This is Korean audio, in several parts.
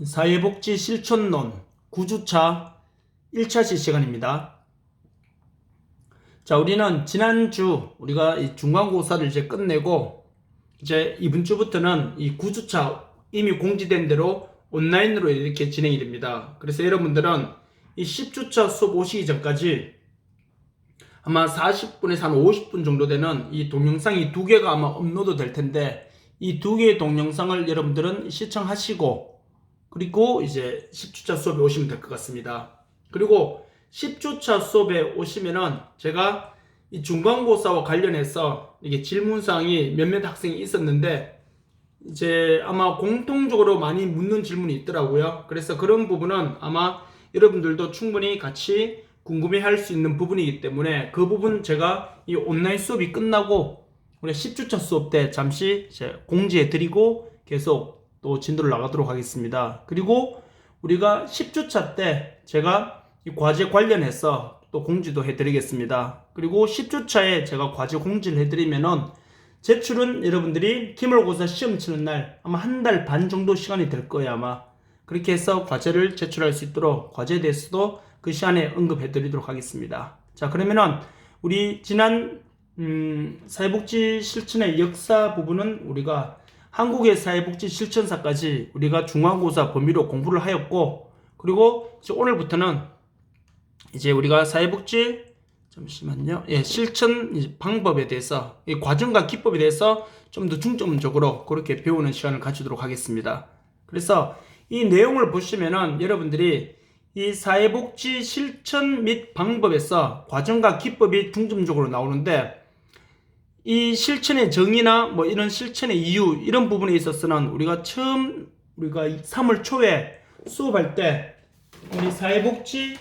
사회복지 실천론 9주차 1차시 시간입니다. 자, 우리는 지난주 우리가 이 중간고사를 이제 끝내고 이제 이번 주부터는 이 9주차 이미 공지된 대로 온라인으로 이렇게 진행이 됩니다. 그래서 여러분들은 이 10주차 수업 오시기 전까지 아마 40분에서 한 50분 정도 되는 이 동영상이 2개가 아마 업로드 될 텐데, 이 2개의 동영상을 여러분들은 시청하시고 그리고 이제 10주차 수업에 오시면 될 것 같습니다. 그리고 10주차 수업에 오시면은 제가 이 중간고사와 관련해서 이게 질문사항이 몇몇 학생이 있었는데 이제 아마 공통적으로 많이 묻는 질문이 있더라고요. 그래서 그런 부분은 아마 여러분들도 충분히 같이 궁금해할 수 있는 부분이기 때문에 그 부분 제가 이 온라인 수업이 끝나고 우리 10주차 수업 때 잠시 공지해 드리고 계속 또 진도를 나가도록 하겠습니다. 그리고 우리가 10주차 때 제가 이 과제 관련해서 또 공지도 해드리겠습니다. 그리고 10주차에 제가 과제 공지를 해드리면은 제출은 여러분들이 기말고사 시험 치는 날 아마 한 달 반 정도 시간이 될 거예요. 아마 그렇게 해서 과제를 제출할 수 있도록 과제에 대해서도 그 시간에 언급해 드리도록 하겠습니다. 자, 그러면은 우리 지난 사회복지 실천의 역사 부분은 우리가 한국의 사회복지 실천사까지 우리가 중간고사 범위로 공부를 하였고, 그리고 이제 오늘부터는 이제 우리가 사회복지 실천 방법에 대해서, 이 과정과 기법에 대해서 좀 더 중점적으로 그렇게 배우는 시간을 가지도록 하겠습니다. 그래서 이 내용을 보시면은 여러분들이 이 사회복지 실천 및 방법에서 과정과 기법이 중점적으로 나오는데, 이 실천의 정의나 뭐 이런 실천의 이유 이런 부분에 있어서는 우리가 3월 초에 수업할 때 우리 사회복지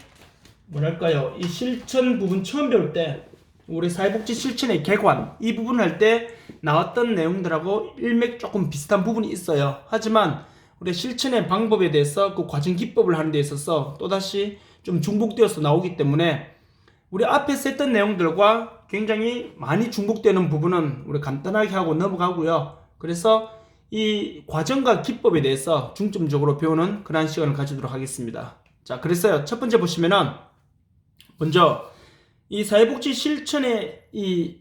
이 실천 부분 처음 배울 때 우리 사회복지 실천의 개관 이 부분 할 때 나왔던 내용들하고 일맥 조금 비슷한 부분이 있어요. 하지만 우리 실천의 방법에 대해서 그 과정 기법을 하는 데 있어서 또다시 좀 중복되어서 나오기 때문에 우리 앞에서 했던 내용들과 굉장히 많이 중복되는 부분은 우리 간단하게 하고 넘어가고요. 그래서 이 과정과 기법에 대해서 중점적으로 배우는 그런 시간을 가지도록 하겠습니다. 자, 그래서요. 첫 번째 보시면은 먼저 이 사회복지 실천의 이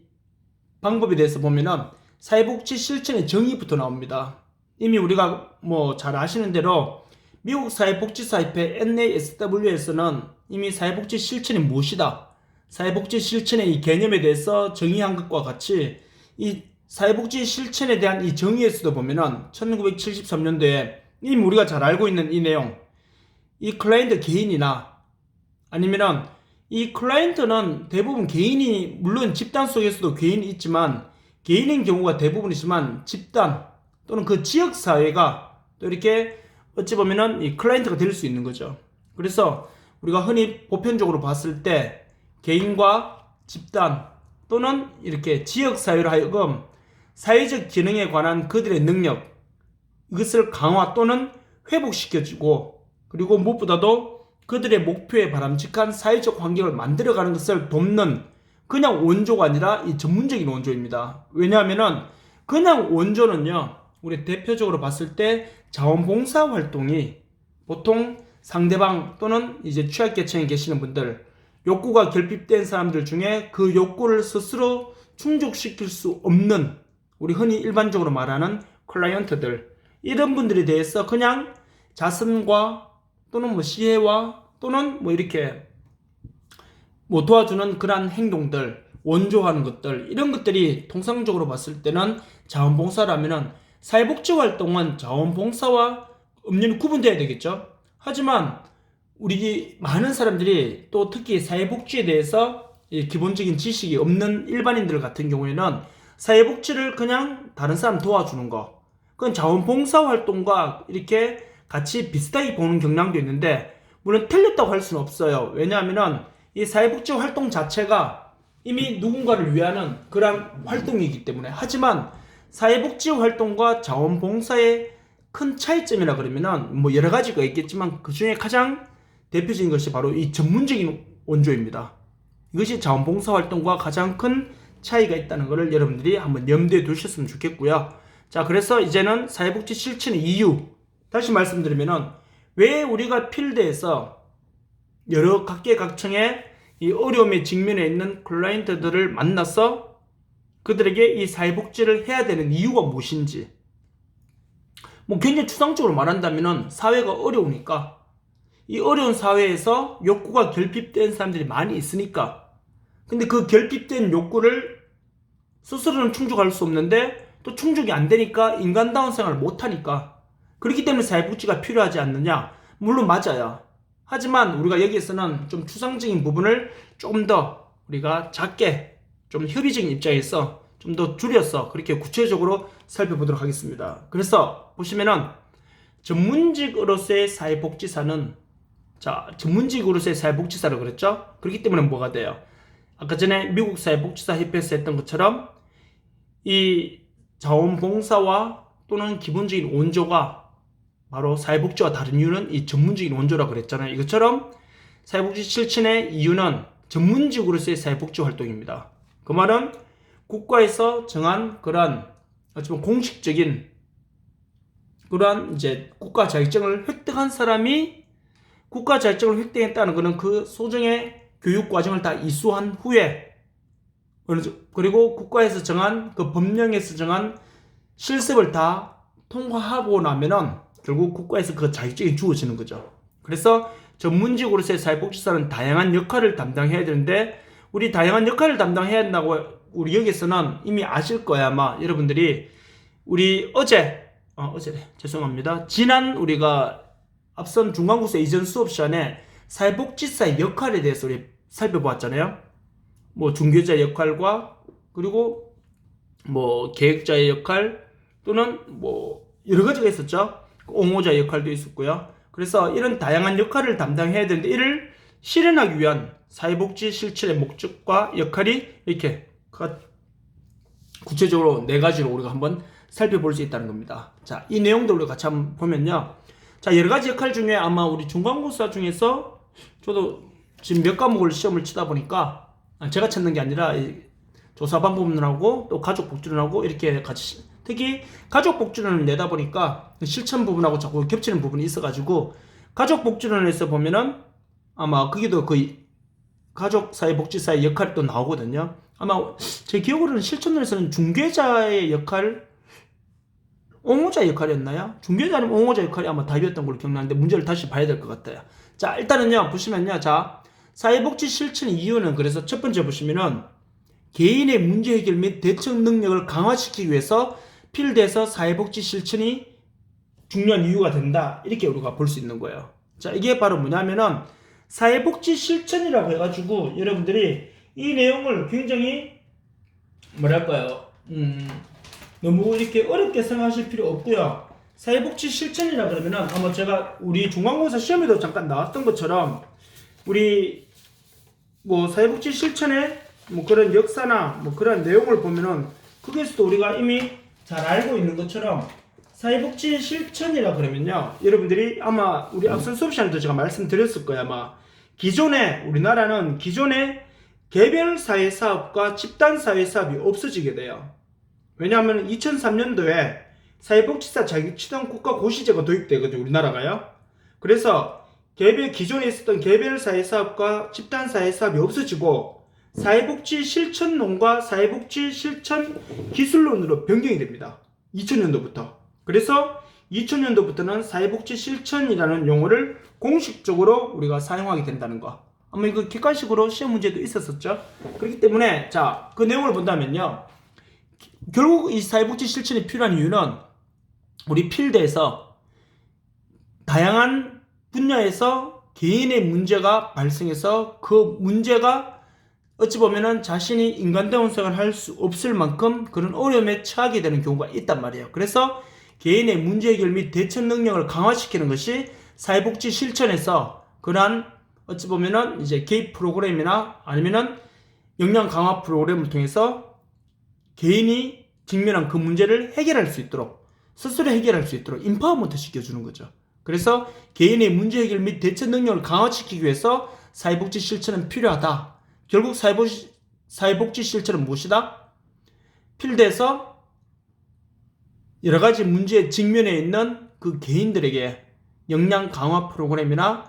방법에 대해서 보면은 사회복지 실천의 정의부터 나옵니다. 이미 우리가 뭐 잘 아시는 대로 미국 사회복지사협회 NASW에서는 이미 사회복지 실천이 무엇이다, 사회복지 실천의 이 개념에 대해서 정의한 것과 같이 이 사회복지 실천에 대한 이 정의에서도 보면은 1973년도에 이미 우리가 잘 알고 있는 이 내용, 이 클라이언트 개인이나 아니면은 이 클라이언트는 대부분 개인이, 물론 집단 속에서도 개인이 있지만 개인인 경우가 대부분이지만 집단 또는 그 지역사회가 또 이렇게 어찌 보면은 이 클라이언트가 될 수 있는 거죠. 그래서 우리가 흔히 보편적으로 봤을 때 개인과 집단 또는 이렇게 지역사회로 하여금 사회적 기능에 관한 그들의 능력, 이것을 강화 또는 회복시켜주고, 그리고 무엇보다도 그들의 목표에 바람직한 사회적 환경을 만들어가는 것을 돕는 그냥 원조가 아니라 이 전문적인 원조입니다. 왜냐하면은 그냥 원조는요, 우리 대표적으로 봤을 때 자원봉사 활동이 보통 상대방 또는 이제 취약계층에 계시는 분들, 욕구가 결핍된 사람들 중에 그 욕구를 스스로 충족시킬 수 없는, 우리 흔히 일반적으로 말하는 클라이언트들, 이런 분들에 대해서 그냥 자선과 또는 뭐 시혜와 또는 뭐 이렇게 뭐 도와주는 그러한 행동들, 원조하는 것들, 이런 것들이 통상적으로 봤을 때는 자원봉사라면은 사회복지 활동은 자원봉사와 엄연히 구분돼야 되겠죠. 하지만 우리 많은 사람들이 또 특히 사회복지에 대해서 기본적인 지식이 없는 일반인들 같은 경우에는 사회복지를 그냥 다른 사람 도와주는 거, 그건 자원봉사 활동과 이렇게 같이 비슷하게 보는 경향도 있는데, 물론 틀렸다고 할 수는 없어요. 왜냐하면은 이 사회복지 활동 자체가 이미 누군가를 위하는 그런 활동이기 때문에. 하지만 사회복지 활동과 자원봉사의 큰 차이점이라 그러면은 뭐 여러 가지가 있겠지만 그 중에 가장 대표적인 것이 바로 이 전문적인 원조입니다. 이것이 자원봉사 활동과 가장 큰 차이가 있다는 것을 여러분들이 한번 염두에 두셨으면 좋겠고요. 자, 그래서 이제는 사회복지 실천의 이유, 다시 말씀드리면은 왜 우리가 필드에서 여러 각계각층의 이 어려움에 직면해 있는 클라이언트들을 만나서 그들에게 이 사회복지를 해야 되는 이유가 무엇인지, 뭐 굉장히 추상적으로 말한다면 사회가 어려우니까, 이 어려운 사회에서 욕구가 결핍된 사람들이 많이 있으니까, 근데 그 결핍된 욕구를 스스로는 충족할 수 없는데 또 충족이 안 되니까 인간다운 생활을 못하니까, 그렇기 때문에 사회복지가 필요하지 않느냐? 물론 맞아요. 하지만 우리가 여기에서는 좀 추상적인 부분을 조금 더 우리가 작게, 좀 협의적인 입장에서 좀 더 줄여서 그렇게 구체적으로 살펴보도록 하겠습니다. 그래서 보시면은 전문직으로서의 사회복지사는, 자, 전문직으로서의 사회복지사라고 그랬죠? 그렇기 때문에 뭐가 돼요? 아까 전에 미국 사회복지사 협회에서 했던 것처럼 이 자원봉사와 또는 기본적인 원조가 바로 사회복지와 다른 이유는 이 전문적인 원조라고 그랬잖아요. 이것처럼 사회복지 실천의 이유는 전문직으로서의 사회복지 활동입니다. 그 말은 국가에서 정한 그러한 어쩌면 공식적인 그러한 이제 국가 자격증을 획득한 사람이, 국가 자격증을 획득했다는 것은 그 소정의 교육 과정을 다 이수한 후에, 그리고 국가에서 정한 그 법령에서 정한 실습을 다 통과하고 나면은 결국 국가에서 그 자격증이 주어지는 거죠. 그래서 전문직으로서의 사회복지사는 다양한 역할을 담당해야 되는데, 우리 다양한 역할을 담당해야 한다고 우리 여기서는 이미 아실 거야. 아마 여러분들이 우리 어제래 죄송합니다. 지난 우리가 앞선 중간고사 이전 수업 시간에 사회복지사의 역할에 대해서 우리 살펴보았잖아요. 뭐 중개자의 역할과 그리고 뭐 계획자의 역할 또는 뭐 여러 가지가 있었죠. 옹호자의 역할도 있었고요. 그래서 이런 다양한 역할을 담당해야 되는데, 이를 실현하기 위한 사회복지 실천의 목적과 역할이 이렇게 구체적으로 4가지로 우리가 한번 살펴볼 수 있다는 겁니다. 자, 이 내용들 우리가 같이 한번 보면요. 자, 여러 가지 역할 중에 아마 우리 중간고사 중에서 저도 지금 몇 과목을 시험을 치다 보니까, 제가 찾는 게 아니라 조사 방법론하고 또 가족 복지론하고 이렇게 같이, 특히 가족 복지론을 내다 보니까 실천 부분하고 자꾸 겹치는 부분이 있어가지고, 가족 복지론에서 보면은 아마 거기도 거의 가족 사회복지사의 역할이 또 나오거든요. 아마 제 기억으로는 실천론에서는 중개자의 역할, 옹호자 역할이었나요? 중개자 아니면 옹호자 역할이 아마 답이었던 걸로 기억나는데 문제를 다시 봐야 될 것 같아요. 자, 일단은요, 보시면요. 자, 사회복지 실천 이유는, 그래서 첫 번째 보시면은 개인의 문제 해결 및 대처 능력을 강화시키기 위해서 필드에서 사회복지 실천이 중요한 이유가 된다. 이렇게 우리가 볼 수 있는 거예요. 자, 이게 바로 뭐냐면은 사회복지 실천이라고 해가지고 여러분들이 이 내용을 굉장히 뭐랄까요, 너무 이렇게 어렵게 생각하실 필요 없고요. 사회복지 실천이라 그러면은 아마 제가 우리 중간고사 시험에도 잠깐 나왔던 것처럼, 우리 뭐 사회복지 실천의 뭐 그런 역사나 뭐 그런 내용을 보면은 거기에서도 우리가 이미 잘 알고 있는 것처럼, 사회복지 실천이라 그러면요, 여러분들이 아마 우리 앞선 수업 시간에도 제가 말씀드렸을 거예요. 아마 기존에 우리나라는 기존에 개별 사회사업과 집단 사회사업이 없어지게 돼요. 왜냐하면 2003년도에 사회복지사 자격취득 국가 고시제가 도입되거든요, 우리나라가요. 그래서 기존에 있었던 개별 사회사업과 집단 사회사업이 없어지고 사회복지 실천론과 사회복지 실천 기술론으로 변경이 됩니다. 2000년도부터. 그래서 2000년도부터는 사회복지 실천이라는 용어를 공식적으로 우리가 사용하게 된다는 거. 아마 이거 객관식으로 시험 문제도 있었었죠. 그렇기 때문에 자, 그 내용을 본다면요, 결국 이 사회복지 실천이 필요한 이유는 우리 필드에서 다양한 분야에서 개인의 문제가 발생해서 그 문제가 어찌 보면은 자신이 인간다운 생활을 할 수 없을 만큼 그런 어려움에 처하게 되는 경우가 있단 말이에요. 그래서 개인의 문제 해결 및 대처 능력을 강화시키는 것이 사회복지 실천에서 그러한 어찌 보면은 이제 개입 프로그램이나 아니면은 역량 강화 프로그램을 통해서 개인이 직면한 그 문제를 해결할 수 있도록, 스스로 해결할 수 있도록 인파워먼트 시켜주는 거죠. 그래서 개인의 문제 해결 및 대처 능력을 강화시키기 위해서 사회복지 실천은 필요하다. 결국 사회복지 실천은 무엇이다? 필드에서 여러 가지 문제에 직면해 있는 그 개인들에게 역량 강화 프로그램이나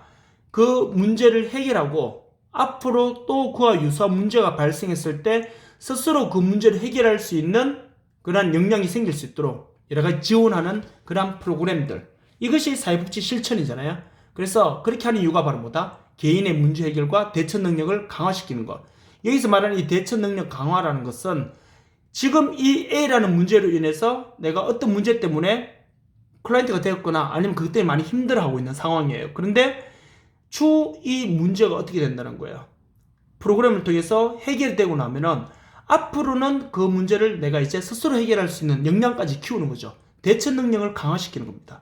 그 문제를 해결하고 앞으로 또 그와 유사한 문제가 발생했을 때 스스로 그 문제를 해결할 수 있는 그러한 역량이 생길 수 있도록 여러 가지 지원하는 그러한 프로그램들, 이것이 사회복지 실천이잖아요. 그래서 그렇게 하는 이유가 바로 뭐다? 개인의 문제 해결과 대처 능력을 강화시키는 것. 여기서 말하는 이 대처 능력 강화라는 것은 지금 이 A라는 문제로 인해서 내가 어떤 문제 때문에 클라이언트가 되었거나 아니면 그것 때문에 많이 힘들어하고 있는 상황이에요. 그런데 추후 이 문제가 어떻게 된다는 거예요. 프로그램을 통해서 해결되고 나면은 앞으로는 그 문제를 내가 이제 스스로 해결할 수 있는 역량까지 키우는 거죠. 대처 능력을 강화시키는 겁니다.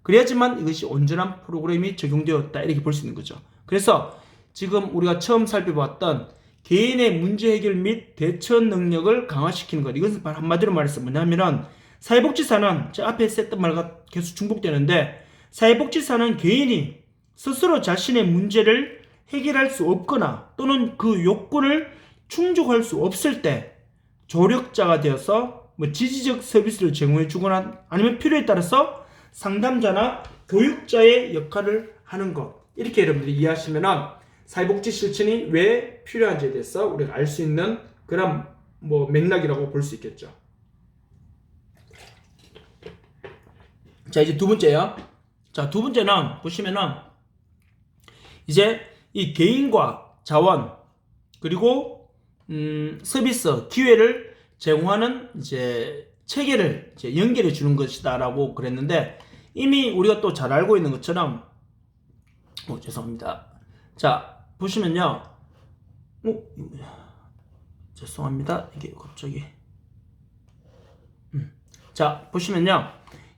그래야지만 이것이 온전한 프로그램이 적용되었다 이렇게 볼 수 있는 거죠. 그래서 지금 우리가 처음 살펴봤던 개인의 문제 해결 및 대처 능력을 강화시키는 것, 이것은 한마디로 말해서 뭐냐면은 사회복지사는 제 앞에 했던 말과 계속 중복되는데, 사회복지사는 개인이 스스로 자신의 문제를 해결할 수 없거나 또는 그 욕구를 충족할 수 없을 때 조력자가 되어서 지지적 서비스를 제공해 주거나 아니면 필요에 따라서 상담자나 교육자의 역할을 하는 것, 이렇게 여러분들이 이해하시면 사회복지 실천이 왜 필요한지에 대해서 우리가 알 수 있는 그런 맥락이라고 볼 수 있겠죠. 자, 이제 두 번째요. 자, 두 번째는 보시면은 이제 이 개인과 자원 그리고 서비스 기회를 제공하는 이제 체계를 이제 연결해 주는 것이다라고 그랬는데, 이미 우리가 또 잘 알고 있는 것처럼 죄송합니다. 자, 보시면요. 죄송합니다. 이게 갑자기 자, 보시면요.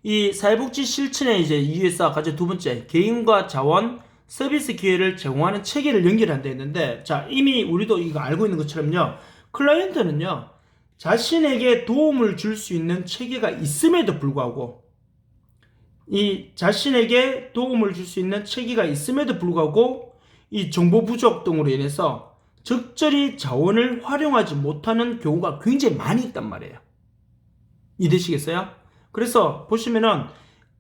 이 사회복지 실천의 이제 이유에서 가장 두 번째, 개인과 자원 서비스 기회를 제공하는 체계를 연결한다 했는데, 자, 이미 우리도 이거 알고 있는 것처럼요. 클라이언트는요, 자신에게 도움을 줄 수 있는 체계가 있음에도 불구하고, 이 자신에게 도움을 줄 수 있는 체계가 있음에도 불구하고 이 정보 부족 등으로 인해서 적절히 자원을 활용하지 못하는 경우가 굉장히 많이 있단 말이에요. 이해되시겠어요? 그래서 보시면은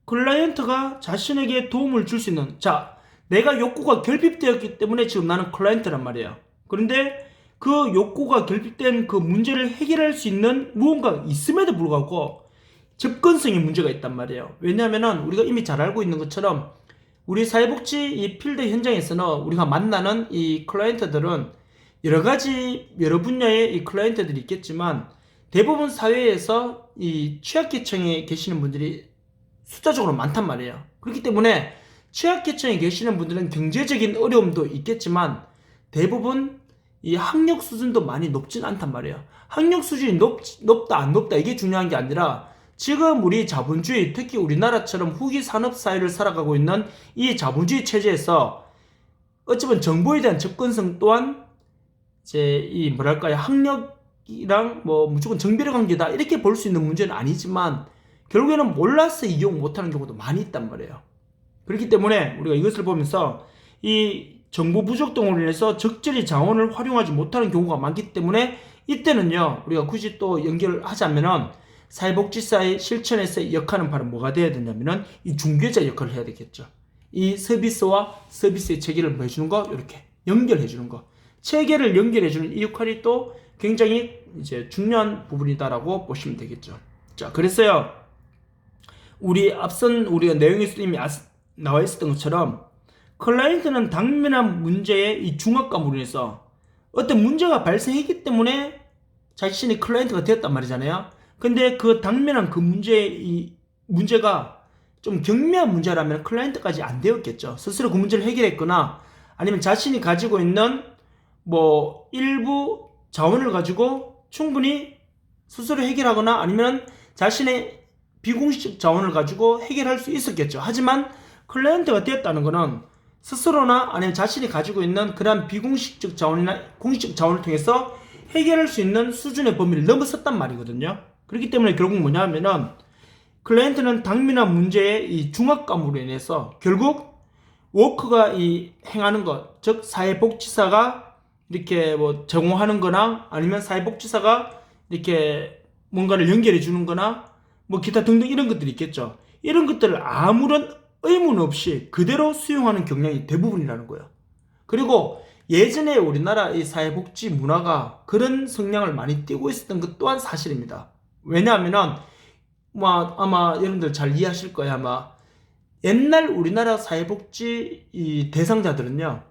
클라이언트가 자신에게 도움을 줄 수 있는, 자, 내가 욕구가 결핍되었기 때문에 지금 나는 클라이언트란 말이에요. 그런데 그 욕구가 결핍된 그 문제를 해결할 수 있는 무언가가 있음에도 불구하고 접근성에 문제가 있단 말이에요. 왜냐하면 우리가 이미 잘 알고 있는 것처럼 우리 사회복지 이 필드 현장에서는 우리가 만나는 이 클라이언트들은 여러 분야의 이 클라이언트들이 있겠지만 대부분 사회에서 이 취약계층에 계시는 분들이 숫자적으로 많단 말이에요. 그렇기 때문에 취약계층에 계시는 분들은 경제적인 어려움도 있겠지만 대부분 이 학력 수준도 많이 높진 않단 말이에요. 학력 수준이 높다 안 높다 이게 중요한 게 아니라 지금 우리 자본주의, 특히 우리나라처럼 후기 산업 사회를 살아가고 있는 이 자본주의 체제에서 어찌 보면 정보에 대한 접근성 또한 이제 이 학력이랑 무조건 정비례 관계다 이렇게 볼 수 있는 문제는 아니지만 결국에는 몰라서 이용 못하는 경우도 많이 있단 말이에요. 그렇기 때문에 우리가 이것을 보면서 이 정보 부족 등으로 인해서 적절히 자원을 활용하지 못하는 경우가 많기 때문에 이때는요, 우리가 굳이 또 연결을 하자면은 사회복지사의 실천에서의 역할은 바로 뭐가 되어야 되냐면은 이 중개자 역할을 해야 되겠죠. 이 서비스와 서비스의 체계를 뭐 해주는 거, 이렇게 연결해 주는 거, 체계를 연결해 주는 이 역할이 또 굉장히 이제 중요한 부분이다라고 보시면 되겠죠. 자, 그래서요, 우리가 내용에서 이미 나와 있었던 것처럼 클라이언트는 당면한 문제의 이 중압감으로 인해서 어떤 문제가 발생했기 때문에 자신이 클라이언트가 되었단 말이잖아요. 근데 그 당면한 그 문제가 좀 경미한 문제라면 클라이언트까지 안 되었겠죠. 스스로 그 문제를 해결했거나 아니면 자신이 가지고 있는 일부 자원을 가지고 충분히 스스로 해결하거나 아니면 자신의 비공식 자원을 가지고 해결할 수 있었겠죠. 하지만 클라이언트가 되었다는 것은 스스로나 아니면 자신이 가지고 있는 그런 비공식적 자원이나 공식적 자원을 통해서 해결할 수 있는 수준의 범위를 넘어섰단 말이거든요. 그렇기 때문에 결국 뭐냐면은 클라이언트는 당면한 문제의 이 중압감으로 인해서 결국 워크가 행하는 것, 즉 사회복지사가 이렇게 제공하는 거나 아니면 사회복지사가 이렇게 뭔가를 연결해 주는 거나 기타 등등 이런 것들이 있겠죠. 이런 것들을 아무런 의문 없이 그대로 수용하는 경향이 대부분이라는 거예요. 그리고 예전에 우리나라 이 사회복지 문화가 그런 성향을 많이 띠고 있었던 것 또한 사실입니다. 왜냐하면은 아마 여러분들 잘 이해하실 거예요. 아마 옛날 우리나라 사회복지 이 대상자들은요,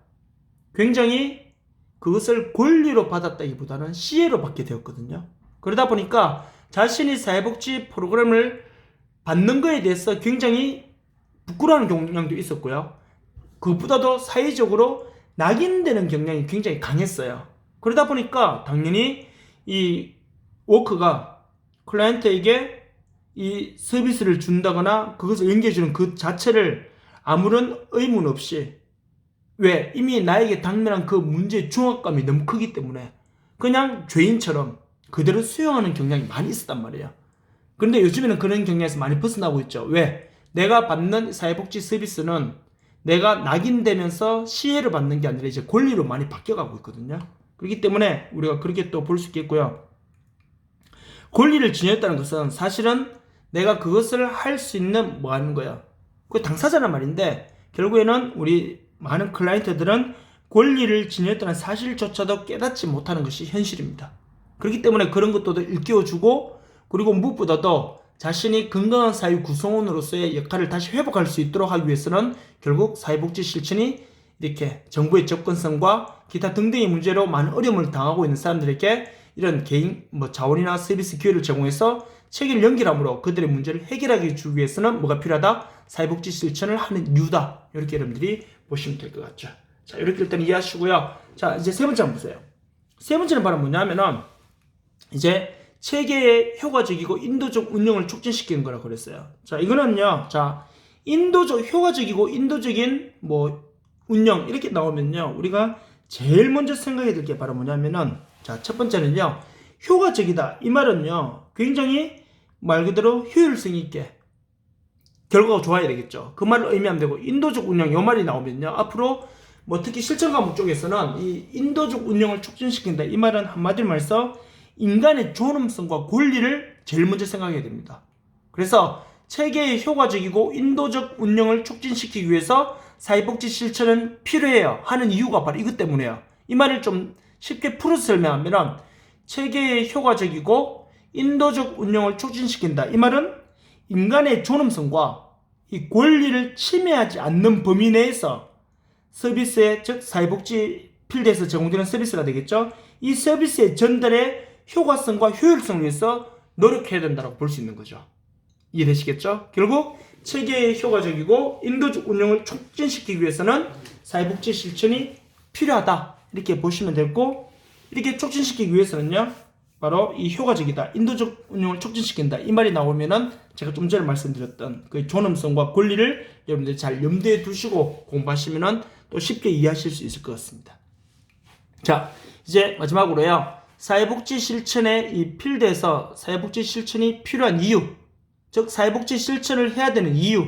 굉장히 그것을 권리로 받았다기보다는 시혜로 받게 되었거든요. 그러다 보니까 자신이 사회복지 프로그램을 받는 거에 대해서 굉장히 부끄러워하는 경향도 있었고요. 그것보다도 사회적으로 낙인되는 경향이 굉장히 강했어요. 그러다 보니까 당연히 이 워커가 클라이언트에게 이 서비스를 준다거나 그것을 연계해주는 그 자체를 아무런 의문 없이, 왜? 이미 나에게 당면한 그 문제의 중압감이 너무 크기 때문에 그냥 죄인처럼 그대로 수용하는 경향이 많이 있었단 말이에요. 그런데 요즘에는 그런 경향에서 많이 벗어나고 있죠. 왜? 내가 받는 사회복지 서비스는 내가 낙인되면서 시혜를 받는 게 아니라 이제 권리로 많이 바뀌어가고 있거든요. 그렇기 때문에 우리가 그렇게 또 볼 수 있겠고요. 권리를 지녔다는 것은 사실은 내가 그것을 할 수 있는 뭐 하는 거야. 그 당사자란 말인데, 결국에는 우리 많은 클라이언트들은 권리를 지녔다는 사실조차도 깨닫지 못하는 것이 현실입니다. 그렇기 때문에 그런 것도 일깨워주고, 그리고 무엇보다도 자신이 건강한 사회 구성원으로서의 역할을 다시 회복할 수 있도록 하기 위해서는 결국 사회복지 실천이 이렇게 정부의 접근성과 기타 등등의 문제로 많은 어려움을 당하고 있는 사람들에게 이런 개인 자원이나 서비스 기회를 제공해서 체계를 연결함으로 그들의 문제를 해결하기 위해서는 뭐가 필요하다? 사회복지 실천을 하는 이유다. 이렇게 여러분들이 보시면 될 것 같죠. 자, 이렇게 일단 이해하시고요. 자, 이제 세 번째 한번 보세요. 세 번째는 바로 뭐냐면은 이제 체계의 효과적이고 인도적 운영을 촉진시키는 거라고 그랬어요. 자, 이거는요. 자, 효과적이고 인도적인 운영 이렇게 나오면요. 우리가 제일 먼저 생각해야 될 게 바로 뭐냐면은, 자, 첫 번째는요. 효과적이다. 이 말은요. 굉장히 말 그대로 효율성 있게 결과가 좋아야 되겠죠. 그 말을 의미하면 되고, 인도적 운영 이 말이 나오면요. 앞으로 특히 실천 과목 쪽에서는 이 인도적 운영을 촉진시킨다. 이 말은 한마디로 말해서 인간의 존엄성과 권리를 제일 먼저 생각해야 됩니다. 그래서 체계의 효과적이고 인도적 운영을 촉진시키기 위해서 사회복지 실천은 필요해요 하는 이유가 바로 이것 때문에요. 이 말을 좀 쉽게 풀어서 설명하면, 체계의 효과적이고 인도적 운영을 촉진시킨다. 이 말은 인간의 존엄성과 이 권리를 침해하지 않는 범위 내에서 서비스의, 즉 사회복지 필드에서 제공되는 서비스가 되겠죠. 이 서비스의 전달에 효과성과 효율성을 위해서 노력해야 된다고 볼 수 있는 거죠. 이해되시겠죠? 결국 체계의 효과적이고 인도적 운영을 촉진시키기 위해서는 사회복지 실천이 필요하다. 이렇게 보시면 되고, 이렇게 촉진시키기 위해서는요. 바로 이 효과적이다. 인도적 운영을 촉진시킨다. 이 말이 나오면은 제가 좀 전에 말씀드렸던 그 존엄성과 권리를 여러분들이 잘 염두에 두시고 공부하시면은 또 쉽게 이해하실 수 있을 것 같습니다. 자, 이제 마지막으로요. 사회복지 실천의 이 필드에서 사회복지 실천이 필요한 이유, 즉 사회복지 실천을 해야 되는 이유,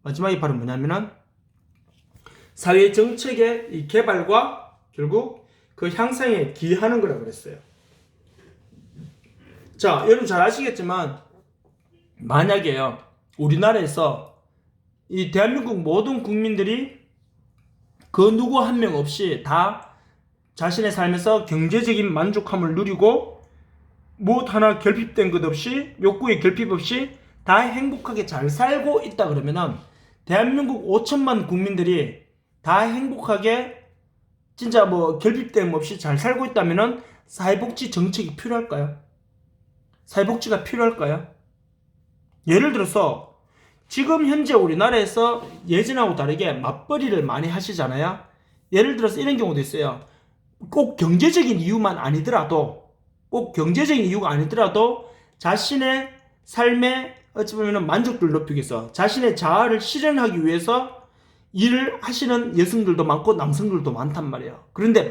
마지막이 바로 뭐냐면은 사회 정책의 이 개발과 결국 그 향상에 기여하는 거라고 그랬어요. 자, 여러분 잘 아시겠지만 만약에요 우리나라에서 이 대한민국 모든 국민들이 그 누구 한 명 없이 다 자신의 삶에서 경제적인 만족함을 누리고 무엇 하나 결핍된 것 없이, 욕구의 결핍 없이 다 행복하게 잘 살고 있다 그러면은, 대한민국 5천만 국민들이 다 행복하게 진짜 결핍됨 없이 잘 살고 있다면은 사회복지 정책이 필요할까요? 사회복지가 필요할까요? 예를 들어서 지금 현재 우리나라에서 예전하고 다르게 맞벌이를 많이 하시잖아요. 예를 들어서 이런 경우도 있어요. 꼭 경제적인 이유만 아니더라도, 자신의 삶의 어찌 보면 만족도를 높이기 위해서, 자신의 자아를 실현하기 위해서 일을 하시는 여성들도 많고 남성들도 많단 말이에요. 그런데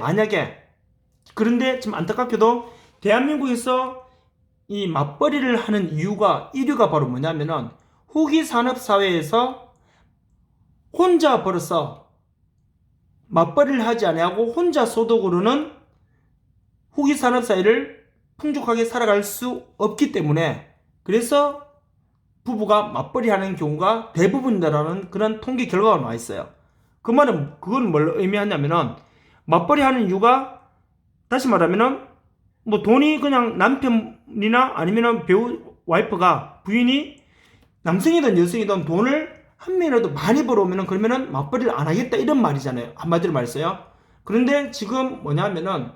좀 안타깝게도 대한민국에서 이 맞벌이를 하는 이유가 1위가 바로 뭐냐면은 후기 산업 사회에서 혼자 벌어서 맞벌이를 하지 아니하고 혼자 소득으로는 후기 산업 사회를 풍족하게 살아갈 수 없기 때문에, 그래서 부부가 맞벌이 하는 경우가 대부분이라는 그런 통계 결과가 나와 있어요. 그 말은, 그건 뭘 의미하냐면은, 맞벌이 하는 이유가, 다시 말하면은, 뭐 돈이 그냥 남편이나 아니면은 배우, 와이프가, 부인이 남성이든 여성이든 돈을 한 명이라도 많이 벌어오면은 그러면은 맞벌이를 안 하겠다 이런 말이잖아요. 한마디로 말했어요. 그런데 지금 뭐냐면은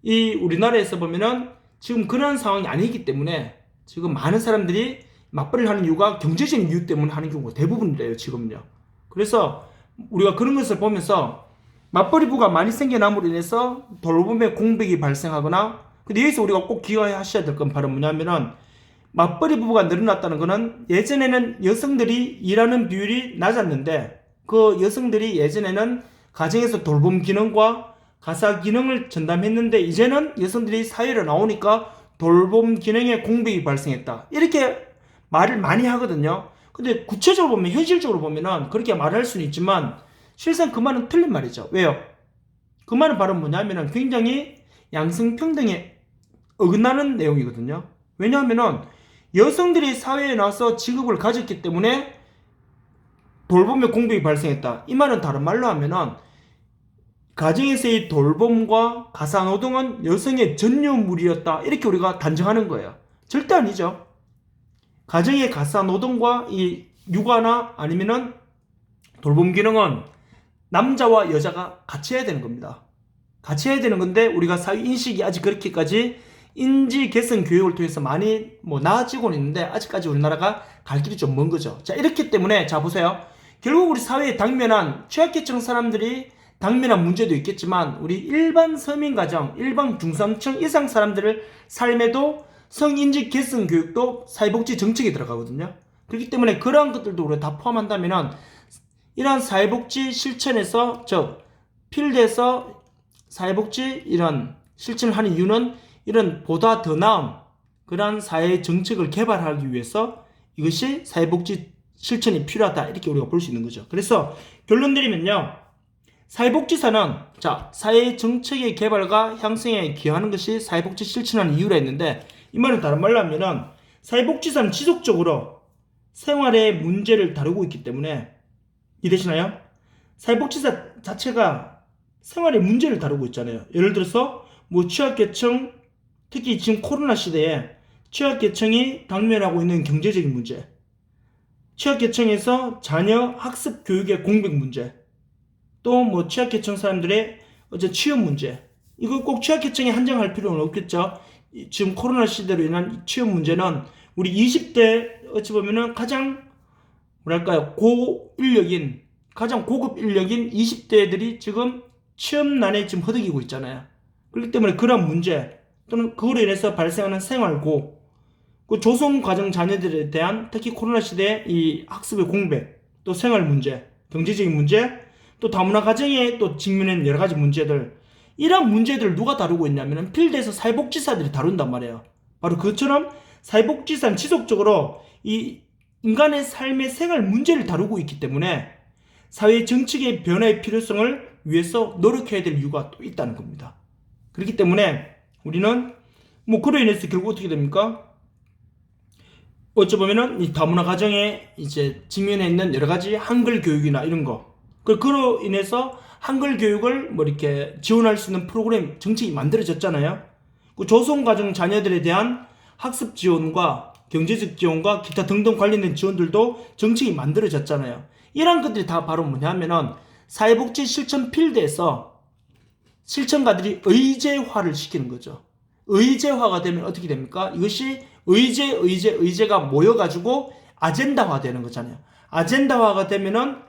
이 우리나라에서 보면은 지금 그런 상황이 아니기 때문에 지금 많은 사람들이 맞벌이를 하는 이유가 경제적인 이유 때문에 하는 경우가 대부분이래요, 지금요. 그래서 우리가 그런 것을 보면서 맞벌이 부가 많이 생겨남으로 인해서 돌봄의 공백이 발생하거나, 근데 여기서 우리가 꼭 기억하셔야 될 건 바로 뭐냐면은 맞벌이 부부가 늘어났다는 것은 예전에는 여성들이 일하는 비율이 낮았는데 그 여성들이 예전에는 가정에서 돌봄 기능과 가사 기능을 전담했는데 이제는 여성들이 사회로 나오니까 돌봄 기능에 공백이 발생했다. 이렇게 말을 많이 하거든요. 근데 구체적으로 보면, 현실적으로 보면은 그렇게 말할 수는 있지만 실상 그 말은 틀린 말이죠. 왜요? 그 말은 바로 뭐냐면은 굉장히 양성평등에 어긋나는 내용이거든요. 왜냐하면은 여성들이 사회에 나와서 직업을 가졌기 때문에 돌봄의 공백이 발생했다. 이 말은 다른 말로 하면은 가정에서의 돌봄과 가사노동은 여성의 전유물이었다. 이렇게 우리가 단정하는 거예요. 절대 아니죠. 가정의 가사노동과 이 육아나 아니면은 돌봄 기능은 남자와 여자가 같이 해야 되는 겁니다. 같이 해야 되는 건데 우리가 사회 인식이 아직 그렇게까지 인지 개선 교육을 통해서 많이 뭐 나아지고는 있는데 아직까지 우리나라가 갈 길이 좀 먼 거죠. 자, 이렇기 때문에 자 보세요. 결국 우리 사회에 당면한 취약계층 사람들이 당면한 문제도 있겠지만 우리 일반 서민 가정, 일반 중산층 이상 사람들을 삶에도 성인지 개선 교육도 사회복지 정책에 들어가거든요. 그렇기 때문에 그러한 것들도 우리가 다 포함한다면은 이러한 사회복지 실천에서 즉 필드에서 사회복지 이런 실천을 하는 이유는 이런 보다 더 나은 그러한 사회 정책을 개발하기 위해서 이것이 사회복지 실천이 필요하다 이렇게 우리가 볼 수 있는 거죠. 그래서 결론 드리면요, 사회복지사는 자 사회 정책의 개발과 향상에 기여하는 것이 사회복지 실천하는 이유라 했는데 이 말은 다른 말로 하면은 사회복지사는 지속적으로 생활의 문제를 다루고 있기 때문에 이해되시나요? 사회복지사 자체가 생활의 문제를 다루고 있잖아요. 예를 들어서 뭐 취약계층, 특히 지금 코로나 시대에 취약계층이 당면하고 있는 경제적인 문제, 취약계층에서 자녀 학습 교육의 공백 문제, 또 뭐 취약계층 사람들의 어제 취업 문제, 이거 꼭 취약계층에 한정할 필요는 없겠죠. 지금 코로나 시대로 인한 취업 문제는 우리 20대 어찌 보면은 가장 뭐랄까요 고인력인 가장 고급 인력인 20대들이 지금 취업난에 지금 허덕이고 있잖아요. 그렇기 때문에 그런 문제 또는 그로 인해서 발생하는 생활고 그 조성 과정 자녀들에 대한 특히 코로나 시대의 이 학습의 공백 또 생활 문제 경제적인 문제 또 다문화 가정에 또 직면한 여러 가지 문제들 이런 문제들을 누가 다루고 있냐면 필드에서 사회복지사들이 다룬단 말이에요. 바로 그처럼 사회복지사는 지속적으로 이 인간의 삶의 생활 문제를 다루고 있기 때문에 사회 정책의 변화의 필요성을 위해서 노력해야 될 이유가 또 있다는 겁니다. 그렇기 때문에 우리는 뭐 그로 인해서 결국 어떻게 됩니까? 어찌 보면은 이 다문화 가정에 이제 직면해 있는 여러 가지 한글 교육이나 이런 거 그로 인해서 한글 교육을 뭐 이렇게 지원할 수 있는 프로그램 정책이 만들어졌잖아요. 그 조성가정 자녀들에 대한 학습 지원과 경제적 지원과 기타 등등 관련된 지원들도 정책이 만들어졌잖아요. 이런 것들이 다 바로 뭐냐면은 사회복지 실천 필드에서 실천가들이 의제화를 시키는 거죠. 의제화가 되면 어떻게 됩니까? 이것이 의제가 모여가지고 아젠다화 되는 거잖아요. 아젠다화가 되면은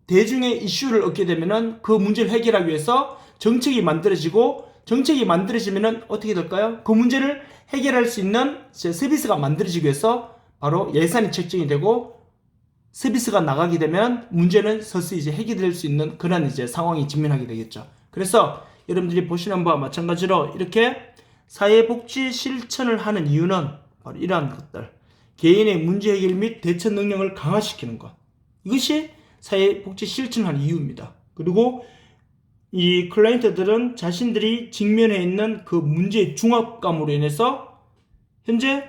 대중의 이슈를 얻게 되면은 그 문제를 해결하기 위해서 정책이 만들어지고 정책이 만들어지면은 어떻게 될까요? 그 문제를 해결할 수 있는 서비스가 만들어지기 위해서 바로 예산이 책정이 되고 서비스가 나가게 되면 문제는 서서히 이제 해결될 수 있는 그런 이제 상황이 직면하게 되겠죠. 그래서 여러분들이 보시는 바와 마찬가지로 이렇게 사회복지 실천을 하는 이유는 바로 이러한 것들, 개인의 문제 해결 및 대처 능력을 강화시키는 것, 이것이 사회복지 실천하는 이유입니다. 그리고 이 클라이언트들은 자신들이 직면해 있는 그 문제의 중압감으로 인해서 현재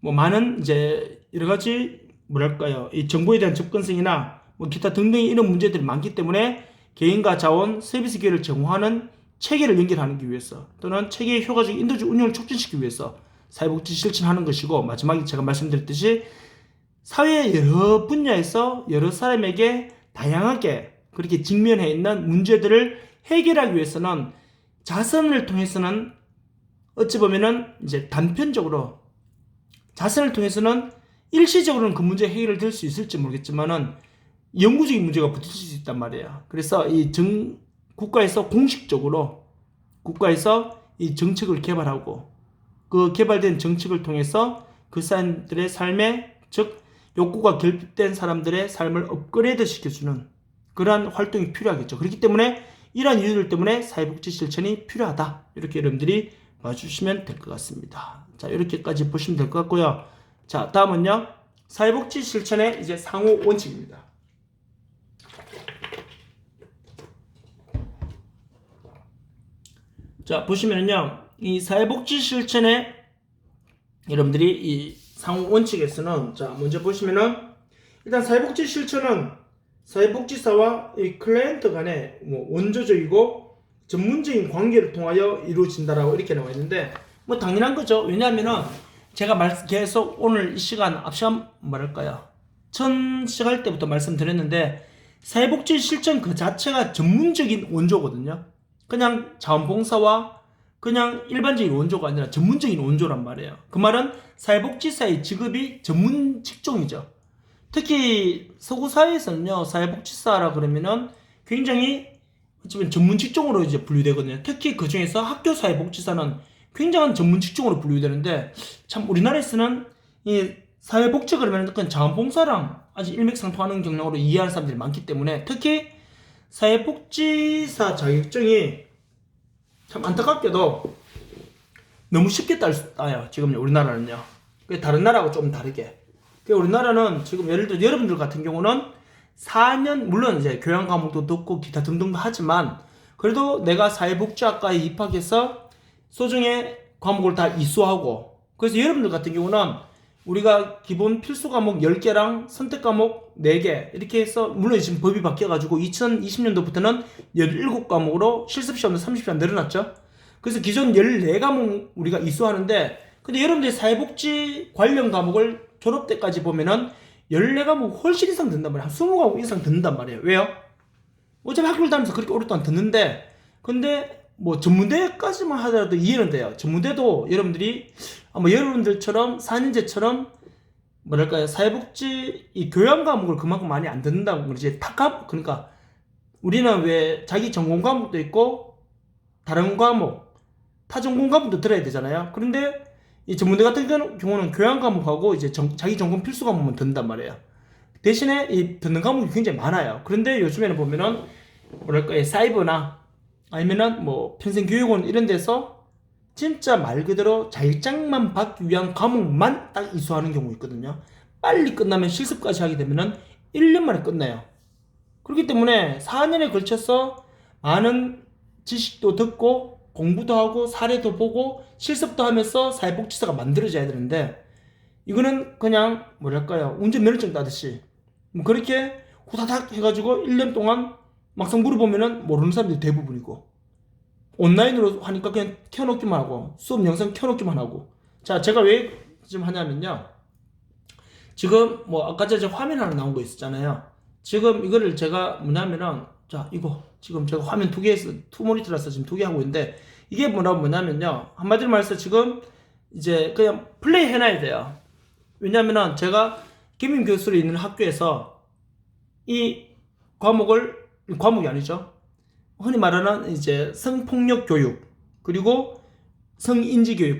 뭐 많은 이제 여러 가지 뭐랄까요, 이 정보에 대한 접근성이나 뭐 기타 등등의 이런 문제들이 많기 때문에 개인과 자원, 서비스 기회를 정화하는 체계를 연결하기 위해서 또는 체계의 효과적 인도적 운영을 촉진시키기 위해서 사회복지 실천하는 것이고, 마지막에 제가 말씀드렸듯이 사회의 여러 분야에서 여러 사람에게 다양하게 그렇게 직면해 있는 문제들을 해결하기 위해서는 자선을 통해서는 어찌 보면은 이제 단편적으로 자선을 통해서는 일시적으로는 그 문제 해결을 될 수 있을지 모르겠지만은 영구적인 문제가 붙을 수 있단 말이에요. 그래서 국가에서 공식적으로 국가에서 이 정책을 개발하고 그 개발된 정책을 통해서 그 사람들의 삶에, 즉 욕구가 결핍된 사람들의 삶을 업그레이드 시켜주는 그러한 활동이 필요하겠죠. 그렇기 때문에 이러한 이유들 때문에 사회복지 실천이 필요하다, 이렇게 여러분들이 봐주시면 될 것 같습니다. 자, 이렇게까지 보시면 될 것 같고요. 자, 다음은요, 사회복지 실천의 이제 상호 원칙입니다. 자, 보시면은요, 이 사회복지 실천의 여러분들이 이 상호 원칙에서는, 자, 먼저 보시면은 일단 사회복지 실천은 사회복지사와 이 클라이언트 간의 뭐 원조적이고 전문적인 관계를 통하여 이루어진다라고 이렇게 나와 있는데, 뭐 당연한 거죠. 왜냐하면은 제가 계속 오늘 이 시간 앞시간 뭐랄까요, 첫 시작할 때부터 말씀드렸는데 사회복지 실천 그 자체가 전문적인 원조거든요. 그냥 자원봉사와 그냥 일반적인 원조가 아니라 전문적인 원조란 말이에요. 그 말은 사회복지사의 직업이 전문 직종이죠. 특히 서구 사회에서는요, 사회복지사라 그러면은 굉장히 어쩌면 전문 직종으로 이제 분류되거든요. 특히 그 중에서 학교 사회복지사는 굉장한 전문 직종으로 분류되는데, 참 우리나라에서는 이 사회복지 그러면 그냥 자원봉사랑 아주 일맥상통하는 경향으로 이해하는 사람들이 많기 때문에 특히 사회복지사 자격증이 참 안타깝게도 너무 쉽게 따요. 지금 우리나라는요. 다른 나라하고 좀 다르게. 우리나라는 지금 예를 들어 여러분들 같은 경우는 4년, 물론 이제 교양 과목도 듣고 기타 등등도 하지만 그래도 내가 사회복지학과에 입학해서 소정의 과목을 다 이수하고, 그래서 여러분들 같은 경우는 우리가 기본 필수 과목 10개랑 선택 과목 4개 이렇게 해서, 물론 지금 법이 바뀌어가지고 2020년도부터는 17과목으로 실습 시험도 30시간 늘어났죠. 그래서 기존 14과목 우리가 이수하는데, 근데 여러분들이 사회복지 관련 과목을 졸업 때까지 보면은 14과목 훨씬 이상 듣는단 말이에요. 한 20과목 이상 듣는단 말이에요. 왜요? 어차피 학교를 다니면서 그렇게 오랫동안 듣는데, 근데 뭐 전문대까지만 하더라도 이해는 돼요. 전문대도 여러분들이 아마 여러분들처럼 4년제처럼 뭐랄까요, 사회복지 이 교양 과목을 그만큼 많이 안 듣는다고 그러지. 그러니까 우리는 왜 자기 전공 과목도 있고 다른 과목 타전공 과목도 들어야 되잖아요. 그런데 이 전문대 같은 경우는 교양 과목하고 이제 자기 전공 필수 과목만 듣는단 말이에요. 대신에 이 듣는 과목이 굉장히 많아요. 그런데 요즘에는 보면은 뭐랄까요, 사이버나 아니면은 뭐 평생교육원 이런 데서 진짜 말 그대로 자격증만 받기 위한 과목만 딱 이수하는 경우 있거든요. 빨리 끝나면 실습까지 하게 되면은 1년 만에 끝나요. 그렇기 때문에 4년에 걸쳐서 많은 지식도 듣고 공부도 하고 사례도 보고 실습도 하면서 사회복지사가 만들어져야 되는데, 이거는 그냥 뭐랄까요, 운전면허증 따듯이 뭐 그렇게 후다닥 해가지고 1년 동안 막상 물어보면은 모르는 사람들이 대부분이고, 온라인으로 하니까 그냥 켜놓기만 하고 수업 영상 켜놓기만 하고. 자, 제가 왜 지금 하냐면요, 지금 뭐 아까 전에 화면 하나 나온 거 있었잖아요. 지금 이거를 제가 뭐냐면은, 자, 이거 지금 제가 화면 2개에서 투모니터라서 지금 2개 하고 있는데, 이게 뭐냐면요, 한마디로 말해서 지금 이제 그냥 플레이 해놔야 돼요. 왜냐면은 제가 김임 교수로 있는 학교에서 이 과목이 아니죠, 흔히 말하는 이제 성폭력 교육, 그리고 성인지 교육,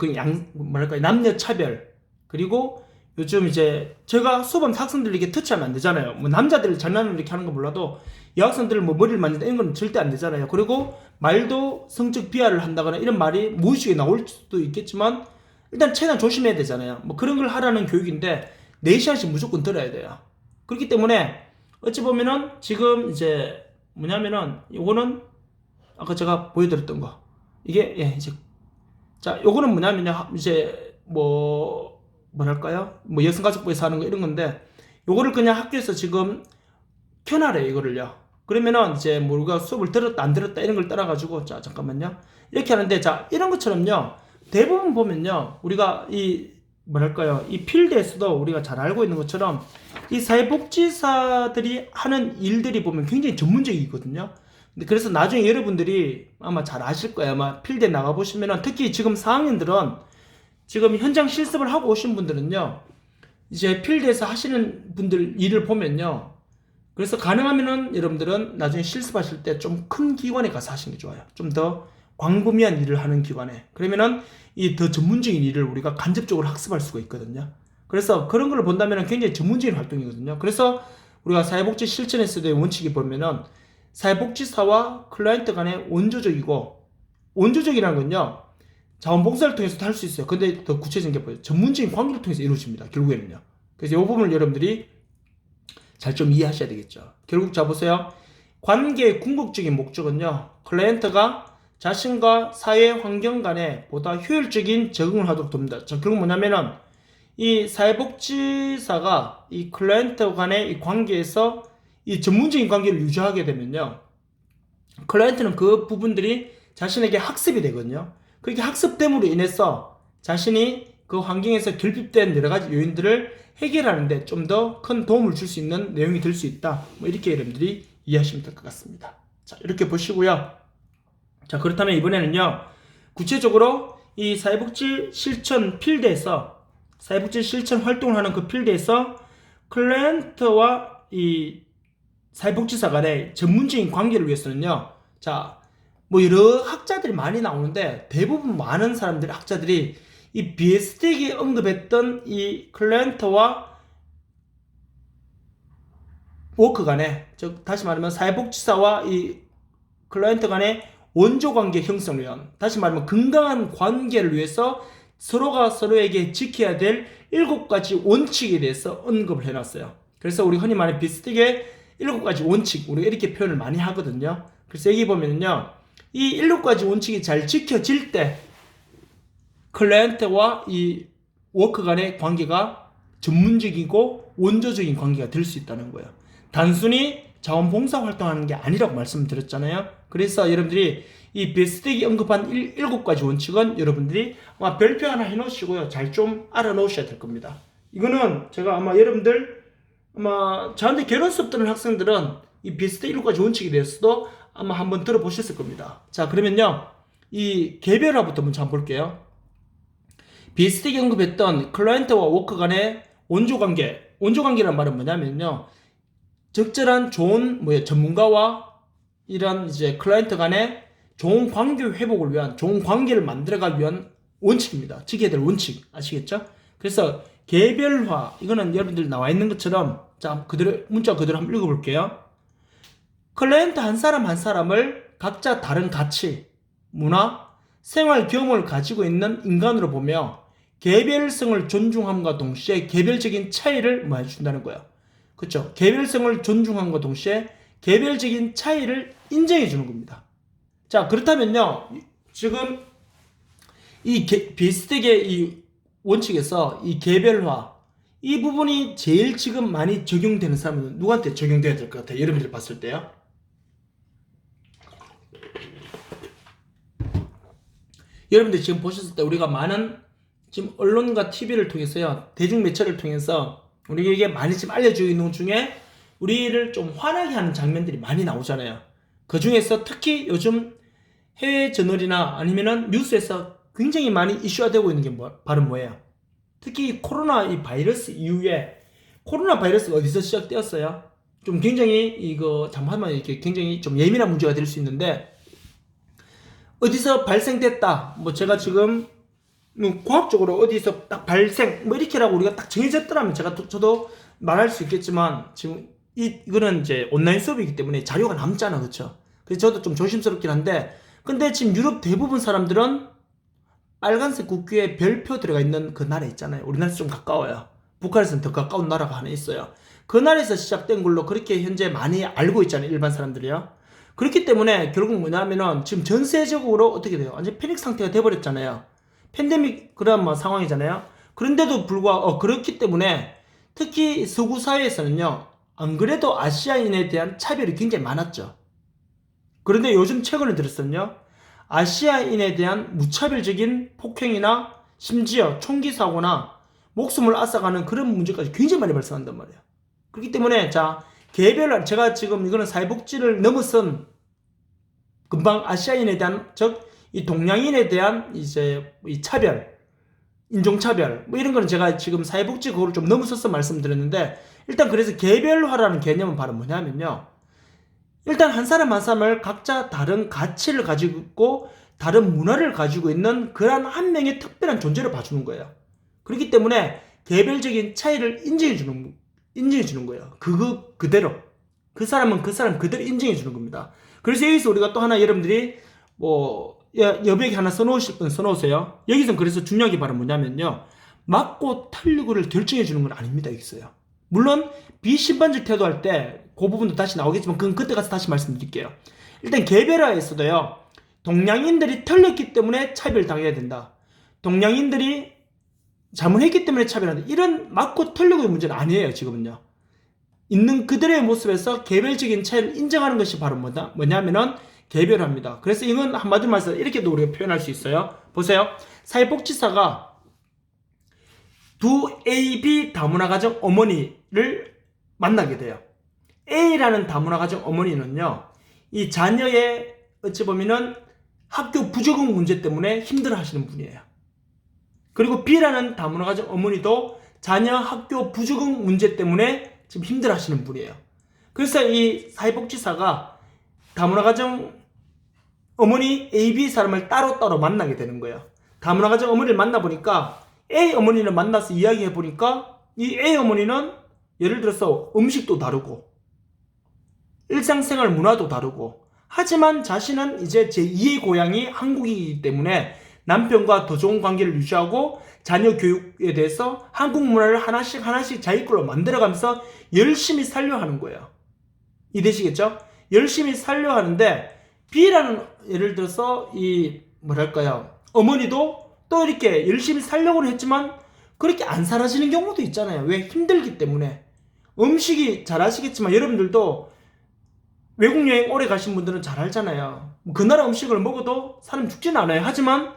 뭐랄까, 남녀 차별, 그리고 요즘 이제 제가 수업하면서 학생들 이렇게 터치하면 안 되잖아요. 뭐 남자들 장난을 이렇게 하는 거 몰라도 여학생들 뭐 머리를 만진다 이런 건 절대 안 되잖아요. 그리고 말도 성적 비하를 한다거나 이런 말이 무의식에 나올 수도 있겠지만 일단 최대한 조심해야 되잖아요. 뭐 그런 걸 하라는 교육인데 4시간씩 무조건 들어야 돼요. 그렇기 때문에 어찌 보면은 지금 이제 뭐냐면은 요거는 아까 제가 보여드렸던 거, 이게 이제, 자, 요거는 뭐냐면요, 이제 뭐 뭐랄까요? 뭐 여성가족부에서 하는 거 이런 건데 요거를 그냥 학교에서 지금 켜놔래 이거를요. 그러면은 이제 뭐 우리가 수업을 들었다 안 들었다 이런 걸 따라가지고 자 잠깐만요. 이렇게 하는데 자 이런 것처럼요. 대부분 보면요. 우리가 이 뭐랄까요? 이 필드에서도 우리가 잘 알고 있는 것처럼 이 사회복지사들이 하는 일들이 보면 굉장히 전문적이거든요. 근데 그래서 나중에 여러분들이 아마 잘 아실 거예요. 아마 필드에 나가 보시면은 특히 지금 4학년들은 지금 현장 실습을 하고 오신 분들은요. 이제 필드에서 하시는 분들 일을 보면요. 그래서 가능하면은 여러분들은 나중에 실습하실 때 좀 큰 기관에 가서 하시는 게 좋아요. 좀 더 광범위한 일을 하는 기관에. 그러면은 이 더 전문적인 일을 우리가 간접적으로 학습할 수가 있거든요. 그래서 그런 걸 본다면 굉장히 전문적인 활동이거든요. 그래서 우리가 사회복지 실천에서의 원칙이 보면은 사회복지사와 클라이언트 간의 원조적이라는 건요. 자원봉사를 통해서도 할 수 있어요. 근데 더 구체적인 게 뭐예요? 전문적인 관계를 통해서 이루어집니다. 결국에는요. 그래서 이 부분을 여러분들이 잘 좀 이해하셔야 되겠죠. 결국 자 보세요. 관계의 궁극적인 목적은요. 클라이언트가 자신과 사회 환경 간에 보다 효율적인 적응을 하도록 돕니다. 자, 결국 뭐냐면은 이 사회복지사가 이 클라이언트 간의 이 관계에서 이 전문적인 관계를 유지하게 되면요. 클라이언트는 그 부분들이 자신에게 학습이 되거든요. 그렇게 학습됨으로 인해서 자신이 그 환경에서 결핍된 여러 가지 요인들을 해결하는데 좀 더 큰 도움을 줄 수 있는 내용이 될 수 있다. 뭐 이렇게 여러분들이 이해하시면 될 것 같습니다. 자, 이렇게 보시고요. 자, 그렇다면 이번에는요. 구체적으로 이 사회복지 실천 필드에서 사회복지 실천 활동을 하는 그 필드에서 클라이언트와 이 사회복지사 간의 전문적인 관계를 위해서는요. 자, 뭐 여러 학자들이 많이 나오는데 대부분 많은 사람들이 학자들이 이 비에스텍이 언급했던 이 클라이언트와 워크 간에, 즉 다시 말하면 사회복지사와 이 클라이언트 간의 원조관계 형성을 위한, 다시 말하면 건강한 관계를 위해서 서로가 서로에게 지켜야 될 7가지 원칙에 대해서 언급을 해놨어요. 그래서 우리 흔히 말하는 비스틱의 7가지 원칙, 우리가 이렇게 표현을 많이 하거든요. 그래서 여기 보면은요, 이 7가지 원칙이 잘 지켜질 때 클라이언트와 이 워크 간의 관계가 전문적이고 원조적인 관계가 될 수 있다는 거예요. 단순히 자원봉사 활동하는 게 아니라고 말씀드렸잖아요. 그래서 여러분들이 이 베스텍이 언급한 7가지 원칙은 여러분들이 아마 별표 하나 해놓으시고요. 잘 좀 알아놓으셔야 될 겁니다. 이거는 제가 아마 여러분들 아마 저한테 결혼 수업 듣는 학생들은 이 베스텍 7가지 원칙에 대해서도 아마 한번 들어보셨을 겁니다. 자, 그러면요. 이 개별화부터 먼저 한번 볼게요. 비스틱이 언급했던 클라이언트와 워크 간의 원조관계. 원조관계란 말은 뭐냐면요. 적절한 좋은 전문가와 이런 이제 클라이언트 간의 좋은 관계 회복을 위한, 좋은 관계를 만들어가기 위한 원칙입니다. 지켜야 될 원칙. 아시겠죠? 그래서 개별화, 이거는 여러분들 나와 있는 것처럼, 자, 그대로, 문자 그대로 한번 읽어볼게요. 클라이언트 한 사람 한 사람을 각자 다른 가치, 문화, 생활 경험을 가지고 있는 인간으로 보며 개별성을 존중함과 동시에 개별적인 차이를 해준다는 거예요. 그렇죠? 개별성을 존중함과 동시에 개별적인 차이를 인정해 주는 겁니다. 자, 그렇다면요. 지금 이 비스텍의 이 원칙에서 이 개별화, 이 부분이 제일 지금 많이 적용되는 사람은 누구한테 적용돼야 될 것 같아요? 여러분들 봤을 때요. 여러분들 지금 보셨을 때 우리가 많은 지금 언론과 TV를 통해서요, 대중매체를 통해서 우리에게 많이 지금 알려지고 있는 것 중에 우리를 좀 화나게 하는 장면들이 많이 나오잖아요. 그 중에서 특히 요즘 해외 저널이나 아니면은 뉴스에서 굉장히 많이 이슈화되고 있는 게 바로 뭐예요? 특히 코로나 이 바이러스 이후에 코로나 바이러스가 어디서 시작되었어요? 좀 굉장히 이거 잠깐만 이렇게 굉장히 좀 예민한 문제가 될 수 있는데 어디서 발생됐다. 뭐 제가 지금 과학적으로 어디서 딱 발생 뭐 이렇게라고 우리가 딱 정해졌더라면 저도 말할 수 있겠지만 지금 이거는 이제 온라인 수업이기 때문에 자료가 남잖아, 그렇죠? 그래서 저도 좀 조심스럽긴 한데 근데 지금 유럽 대부분 사람들은 빨간색 국기에 별표 들어가 있는 그 나라 있잖아요. 우리나라에서 좀 가까워요. 북한에서는 더 가까운 나라가 하나 있어요. 그 나라에서 시작된 걸로 그렇게 현재 많이 알고 있잖아요, 일반 사람들이요. 그렇기 때문에 결국 뭐냐면은 지금 전 세계적으로 어떻게 돼요? 완전 패닉 상태가 돼버렸잖아요. 팬데믹 그런 상황이잖아요. 그런데도 불구하고 그렇기 때문에 특히 서구 사회에서는요, 안 그래도 아시아인에 대한 차별이 굉장히 많았죠. 그런데 요즘 최근에 들었었는요, 아시아인에 대한 무차별적인 폭행이나 심지어 총기 사고나 목숨을 앗아가는 그런 문제까지 굉장히 많이 발생한단 말이에요. 그렇기 때문에 자, 개별, 제가 지금 이거는 사회복지를 넘어선 금방 아시아인에 대한, 즉 이 동양인에 대한 이제 이 차별, 인종차별 뭐 이런 거는 제가 지금 사회복지 그거를 좀 넘어서서 말씀드렸는데, 일단 그래서 개별화라는 개념은 바로 뭐냐면요, 일단 한 사람 한 사람을 각자 다른 가치를 가지고 있고 다른 문화를 가지고 있는 그런 한 명의 특별한 존재로 봐주는 거예요. 그렇기 때문에 개별적인 차이를 인정해주는 거예요. 그대로. 그 사람은 그 사람 그대로 인정해주는 겁니다. 그래서 여기서 우리가 또 하나, 여러분들이 여백이 하나 써놓으실 분 써놓으세요. 여기서 그래서 중요한 게 바로 뭐냐면요, 맞고 틀리고를 결정해주는 건 아닙니다. 여기서요. 물론 비심판적 태도할 때 그 부분도 다시 나오겠지만 그건 그때 가서 다시 말씀드릴게요. 일단 개별화에서도요, 동양인들이 틀렸기 때문에 차별당해야 된다, 동양인들이 잘못했기 때문에 차별한다, 이런 맞고 틀리고의 문제는 아니에요. 지금은요, 있는 그들의 모습에서 개별적인 차이를 인정하는 것이 바로 뭐냐면은 개별화입니다. 그래서 이건 한마디로 말해서 이렇게도 우리가 표현할 수 있어요. 보세요. 사회복지사가 두 A, B 다문화 가정 어머니를 만나게 돼요. A라는 다문화 가정 어머니는요, 이 자녀의 어찌 보면은 학교 부적응 문제 때문에 힘들어 하시는 분이에요. 그리고 B라는 다문화 가정 어머니도 자녀 학교 부적응 문제 때문에 지금 힘들어 하시는 분이에요. 그래서 이 사회복지사가 다문화 가정 어머니 A, B 사람을 따로따로 만나게 되는 거예요. 다문화 가정 어머니를 만나보니까 A 어머니를 만나서 이야기해보니까 이 A 어머니는 예를 들어서 음식도 다르고 일상생활 문화도 다르고, 하지만 자신은 이제 제2의 고향이 한국이기 때문에 남편과 더 좋은 관계를 유지하고 자녀 교육에 대해서 한국 문화를 하나씩 자기 걸로 만들어가면서 열심히 살려 하는 거예요. 이해되시겠죠? 열심히 살려 하는데, B라는 예를 들어서 어머니도 또 이렇게 열심히 살려고는 했지만 그렇게 안 살아지는 경우도 있잖아요. 왜? 힘들기 때문에. 음식이 잘 아시겠지만 여러분들도 외국 여행 오래 가신 분들은 잘 알잖아요. 그 나라 음식을 먹어도 사람 죽지는 않아요. 하지만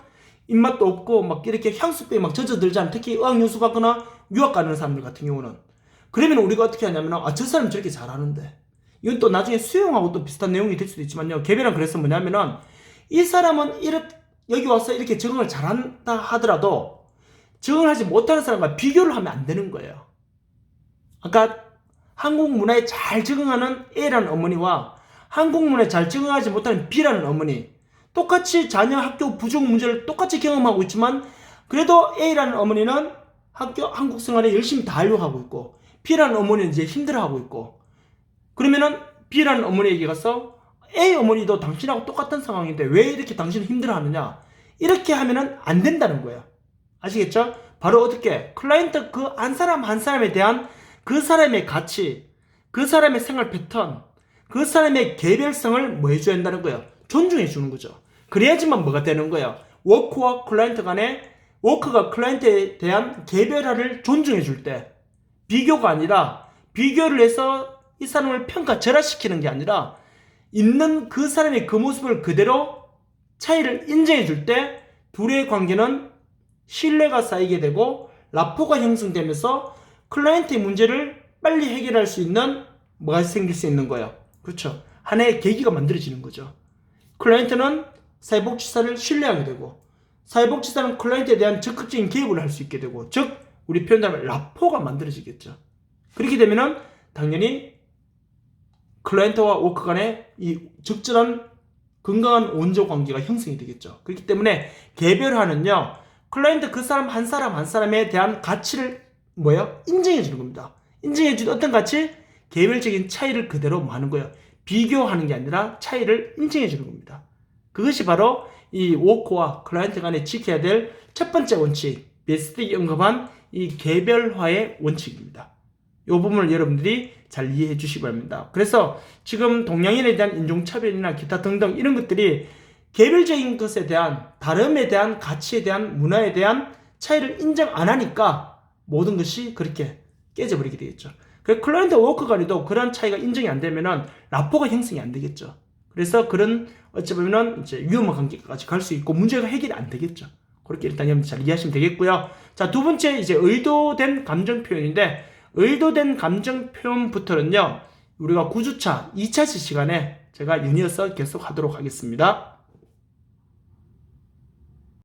입맛도 없고 막 이렇게 향수병에 막 젖어들잖아요. 특히 어학연수 가거나 유학 가는 사람들 같은 경우는. 그러면 우리가 어떻게 하냐면, 저 사람 저렇게 잘하는데, 이건 또 나중에 수용하고 또 비슷한 내용이 될 수도 있지만요, 개별은 그래서 뭐냐면은, 이 사람은 여기 와서 이렇게 적응을 잘한다 하더라도 적응하지 못하는 사람과 비교를 하면 안 되는 거예요. 아까 한국 문화에 잘 적응하는 A라는 어머니와 한국 문화에 잘 적응하지 못하는 B라는 어머니, 똑같이 자녀 학교 부족 문제를 똑같이 경험하고 있지만 그래도 A라는 어머니는 한국 생활에 열심히 다 하려고 하고 있고, B라는 어머니는 이제 힘들어하고 있고, 그러면은 B라는 어머니에게 가서 A 어머니도 당신하고 똑같은 상황인데 왜 이렇게 당신은 힘들어하느냐, 이렇게 하면은 안 된다는 거예요. 아시겠죠? 바로 어떻게 클라이언트 그 한 사람 한 사람에 대한 그 사람의 가치, 그 사람의 생활 패턴, 그 사람의 개별성을 뭐 해줘야 한다는 거예요? 존중해 주는 거죠. 그래야지만 뭐가 되는 거예요? 워크와 클라이언트 간에, 워크가 클라이언트에 대한 개별화를 존중해 줄 때, 비교가 아니라 비교를 해서 이 사람을 절하시키는 게 아니라 있는 그 사람의 그 모습을 그대로 차이를 인정해 줄 때 둘의 관계는 신뢰가 쌓이게 되고 라포가 형성되면서 클라이언트의 문제를 빨리 해결할 수 있는 뭐가 생길 수 있는 거예요. 그렇죠. 하나의 계기가 만들어지는 거죠. 클라이언트는 사회복지사를 신뢰하게 되고, 사회복지사는 클라이언트에 대한 적극적인 개입을 할 수 있게 되고, 즉 우리 표현하면 라포가 만들어지겠죠. 그렇게 되면은 당연히 클라이언트와 워크 간의 이 적절한 건강한 원조 관계가 형성이 되겠죠. 그렇기 때문에 개별화는요, 클라이언트 그 사람 한 사람에 대한 가치를 인정해 주는 겁니다. 인정해 주는 어떤 가치? 개별적인 차이를 그대로 하는 거예요. 비교하는 게 아니라 차이를 인정해 주는 겁니다. 그것이 바로 이 워커와 클라이언트 간에 지켜야 될 첫 번째 원칙, 베스트 언급한 이 개별화의 원칙입니다. 이 부분을 여러분들이 잘 이해해 주시기 바랍니다. 그래서 지금 동양인에 대한 인종차별이나 기타 등등 이런 것들이 개별적인 것에 대한, 다름에 대한, 가치에 대한, 문화에 대한 차이를 인정 안 하니까 모든 것이 그렇게 깨져버리게 되겠죠. 그 클라이언트 워커 간에도 그런 차이가 인정이 안 되면은 라포가 형성이 안 되겠죠. 그래서 그런 어찌 보면은 이제 위험한 관계까지 갈 수 있고 문제가 해결이 안 되겠죠. 그렇게 일단 여러분 잘 이해하시면 되겠고요. 자, 두 번째 이제 의도된 감정 표현인데 의도된 감정 표현부터는요. 우리가 9주차 2차시 시간에 제가 윤이어서 계속 하도록 하겠습니다.